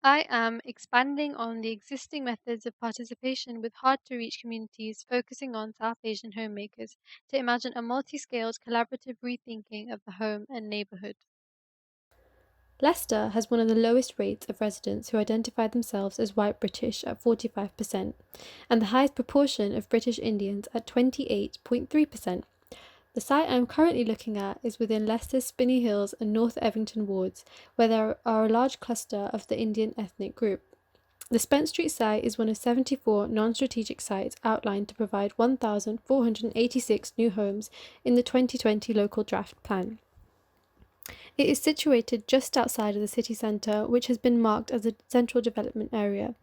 I am expanding on the existing methods of participation with hard to reach communities, focusing on South Asian homemakers to imagine a multi scaled collaborative rethinking of the home and neighbourhood. Leicester has one of the lowest rates of residents who identify themselves as white British at 45%, and the highest proportion of British Indians at 28.3%. The site I'm currently looking at is within Leicester's Spinney Hills and North Evington wards, where there are a large cluster of the Indian ethnic group. The Spence Street site is one of 74 non strategic sites outlined to provide 1,486 new homes in the 2020 local draft plan. It is situated just outside of the city centre, which has been marked as a central development area.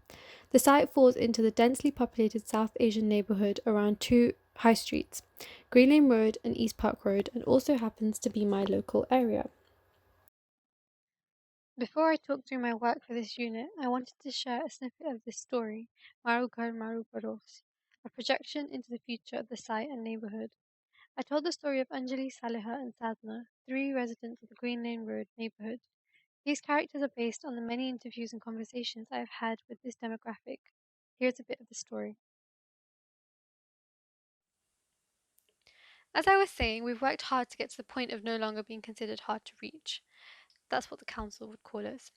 The site falls into the densely populated South Asian neighbourhood around two high streets, Green Lane Road and East Park Road, and also happens to be my local area. Before I talk through my work for this unit, I wanted to share a snippet of this story, Maru Ghar Maru Paros, a projection into the future of the site and neighbourhood. I told the story of Anjali, Saleha, and Sadhna, three residents of the Green Lane Road neighbourhood. These characters are based on the many interviews and conversations I have had with this demographic. Here's a bit of the story. As I was saying, we've worked hard to get to the point of no longer being considered hard to reach. That's what the council would call us.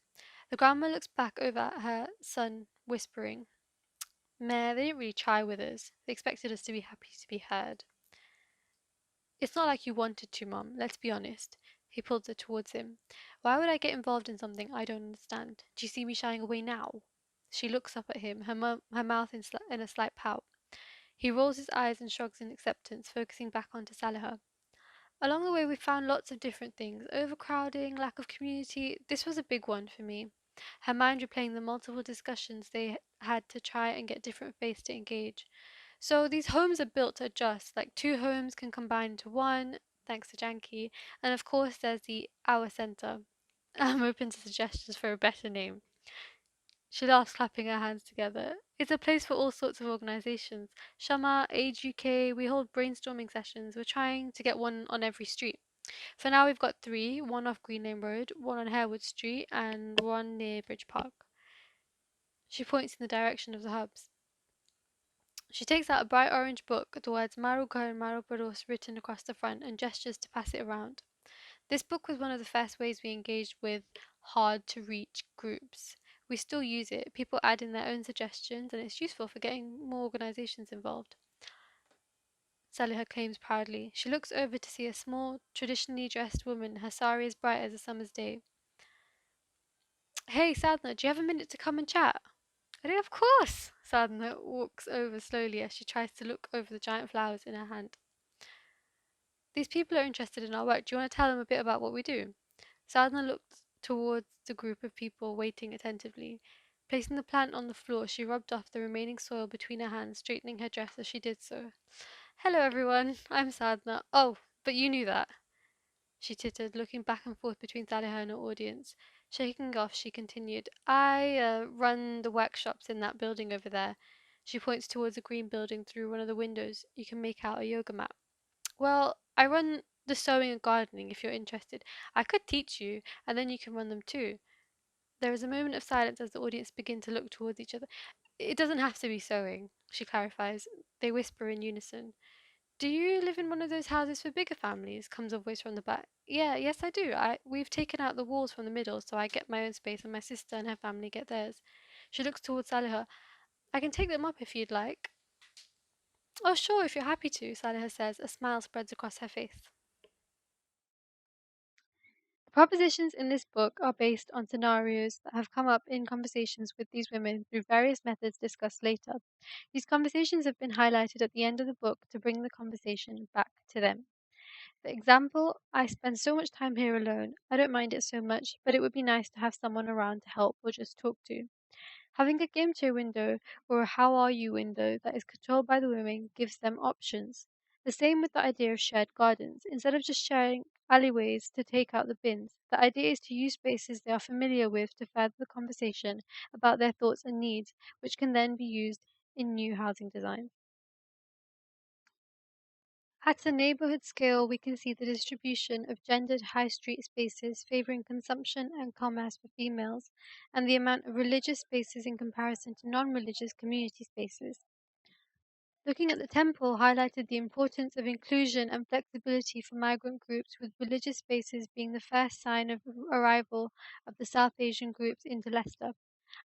The grandma looks back over at her son, whispering, Meh, they didn't really try with us. They expected us to be happy to be heard. It's not like you wanted to, Mum, let's be honest. He pulled her towards him. Why would I get involved in something I don't understand? Do you see me shying away now? She looks up at him, her mouth in a slight pout. He rolls his eyes and shrugs in acceptance, focusing back onto Saliha. Along the way, we found lots of different things overcrowding, lack of community. This was a big one for me. Her mind replaying the multiple discussions they had to try and get different faiths to engage. So these homes are built to adjust, like two homes can combine into one, thanks to Janki. And of course, there's the Our Centre. I'm open to suggestions for a better name. She laughs, clapping her hands together. It's a place for all sorts of organisations. Shama, Age UK, we hold brainstorming sessions. We're trying to get one on every street. For now, we've got three, one off Green Lane Road, one on Harewood Street, and one near Bridge Park. She points in the direction of the hubs. She takes out a bright orange book, the words Maruka and Maruparos written across the front, and gestures to pass it around. This book was one of the first ways we engaged with hard to reach groups. We still use it. People add in their own suggestions, and it's useful for getting more organisations involved. Saliha claims proudly. She looks over to see a small, traditionally dressed woman, her sari as bright as a summer's day. Hey, Sadhna, do you have a minute to come and chat? I do, of course. Sadhna walks over slowly as she tries to look over the giant flowers in her hand. These people are interested in our work. Do you want to tell them a bit about what we do? Sadhna looked towards the group of people waiting attentively. Placing the plant on the floor, she rubbed off the remaining soil between her hands, straightening her dress as she did so. Hello, everyone. I'm Sadhna. Oh, but you knew that, she tittered, looking back and forth between Saliha and her audience. Shaking off, she continued, I run the workshops in that building over there. She points towards a green building through one of the windows. You can make out a yoga mat. Well, I run the sewing and gardening if you're interested. I could teach you, and then you can run them too. There is a moment of silence as the audience begin to look towards each other. It doesn't have to be sewing, she clarifies. They whisper in unison. Do you live in one of those houses for bigger families? Comes a voice from the back. Yeah, yes I do. We've taken out the walls from the middle so I get my own space and my sister and her family get theirs. She looks towards Saliha. I can take them up if you'd like. Oh sure, if you're happy to, Saliha says. A smile spreads across her face. The propositions in this book are based on scenarios that have come up in conversations with these women through various methods discussed later. These conversations have been highlighted at the end of the book to bring the conversation back to them. For example, I spend so much time here alone. I don't mind it so much, but it would be nice to have someone around to help or just talk to. Having a game show window or a how are you window that is controlled by the women gives them options. The same with the idea of shared gardens. Instead of just sharing alleyways to take out the bins, the idea is to use spaces they are familiar with to further the conversation about their thoughts and needs, which can then be used in new housing design. At a neighborhood scale, we can see the distribution of gendered high street spaces favoring consumption and commerce for females, and the amount of religious spaces in comparison to non religious community spaces. Looking at the temple highlighted the importance of inclusion and flexibility for migrant groups, with religious spaces being the first sign of arrival of the South Asian groups into Leicester.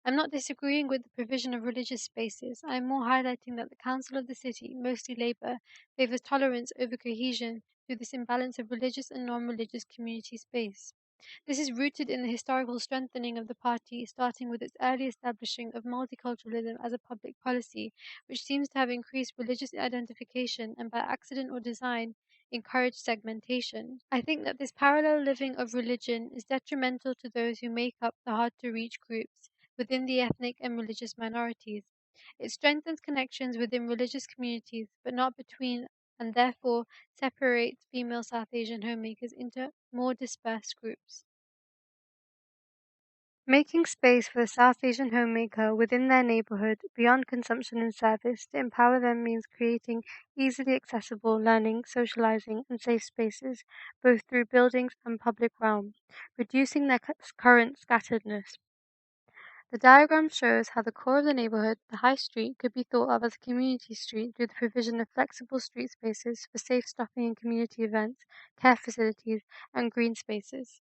I'm not disagreeing with the provision of religious spaces. I am more highlighting that the council of the city, mostly Labour, favours tolerance over cohesion through this imbalance of religious and non religious community space. This is rooted in the historical strengthening of the party, starting with its early establishing of multiculturalism as a public policy, which seems to have increased religious identification and by accident or design encouraged segmentation. I think that this parallel living of religion is detrimental to those who make up the hard to reach groups within the ethnic and religious minorities. It strengthens connections within religious communities, but not between, and therefore separates female South Asian homemakers into more dispersed groups. Making space for the South Asian homemaker within their neighborhood beyond consumption and service to empower them means creating easily accessible learning, socializing, and safe spaces, both through buildings and public realm, reducing their current scatteredness. The diagram shows how the core of the neighborhood, the High Street, could be thought of as a community street through the provision of flexible street spaces for safe stopping and community events, care facilities, and green spaces.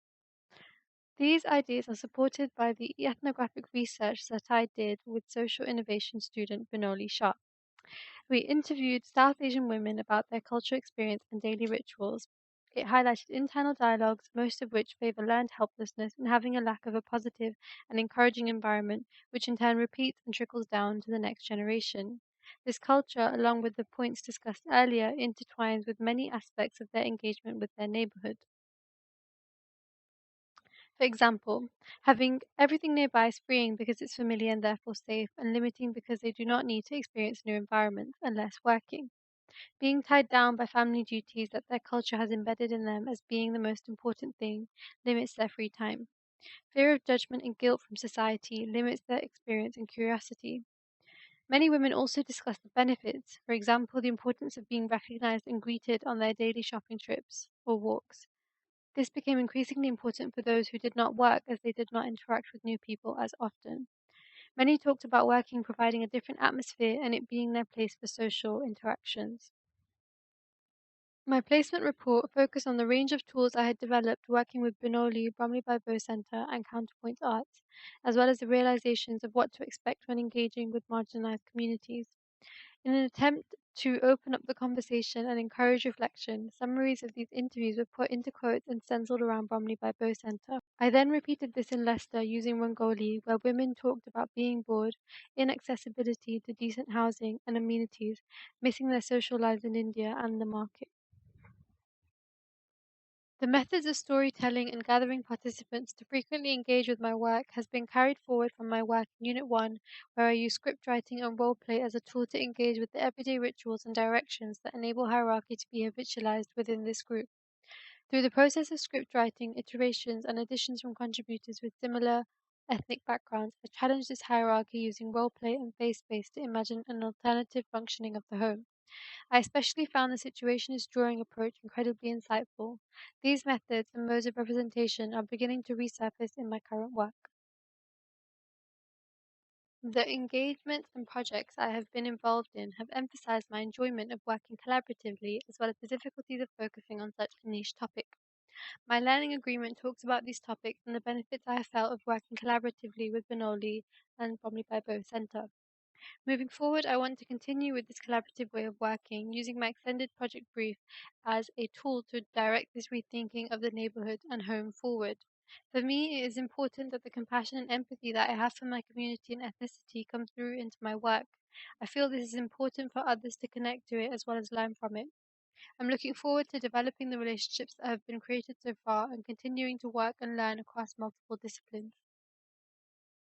These ideas are supported by the ethnographic research that I did with social innovation student Benoli Shah. We interviewed South Asian women about their cultural experience and daily rituals. It highlighted internal dialogues, most of which favor learned helplessness and having a lack of a positive and encouraging environment, which in turn repeats and trickles down to the next generation. This culture, along with the points discussed earlier, intertwines with many aspects of their engagement with their neighborhood. For example, having everything nearby is freeing because it's familiar and therefore safe, and limiting because they do not need to experience new environments unless working. Being tied down by family duties that their culture has embedded in them as being the most important thing limits their free time. Fear of judgment and guilt from society limits their experience and curiosity. Many women also discuss the benefits, for example, the importance of being recognized and greeted on their daily shopping trips or walks. This became increasingly important for those who did not work as they did not interact with new people as often. Many talked about working providing a different atmosphere and it being their place for social interactions. My placement report focused on the range of tools I had developed working with Benoli, Bromley by Bow Centre, and Counterpoint Arts, as well as the realizations of what to expect when engaging with marginalized communities. In an attempt to open up the conversation and encourage reflection, summaries of these interviews were put into quotes and stenciled around Bromley by Bow Centre. I then repeated this in Leicester using Rangoli, where women talked about being bored, inaccessibility to decent housing and amenities, missing their social lives in India and the market. The methods of storytelling and gathering participants to frequently engage with my work has been carried forward from my work in Unit 1, where I use script writing and role play as a tool to engage with the everyday rituals and directions that enable hierarchy to be habitualized within this group. Through the process of script writing, iterations, and additions from contributors with similar ethnic backgrounds, I challenged this hierarchy using role play and face space to imagine an alternative functioning of the home. I especially found the situationist drawing approach incredibly insightful. These methods and modes of representation are beginning to resurface in my current work. The engagements and projects I have been involved in have emphasized my enjoyment of working collaboratively as well as the difficulties of focusing on such a niche topic. My learning agreement talks about these topics and the benefits I have felt of working collaboratively with Benoli and Bromley by Bow Centre. Moving forward, I want to continue with this collaborative way of working, using my extended project brief as a tool to direct this rethinking of the neighborhood and home forward. For me, it is important that the compassion and empathy that I have for my community and ethnicity come through into my work. I feel this is important for others to connect to it as well as learn from it. I'm looking forward to developing the relationships that have been created so far and continuing to work and learn across multiple disciplines.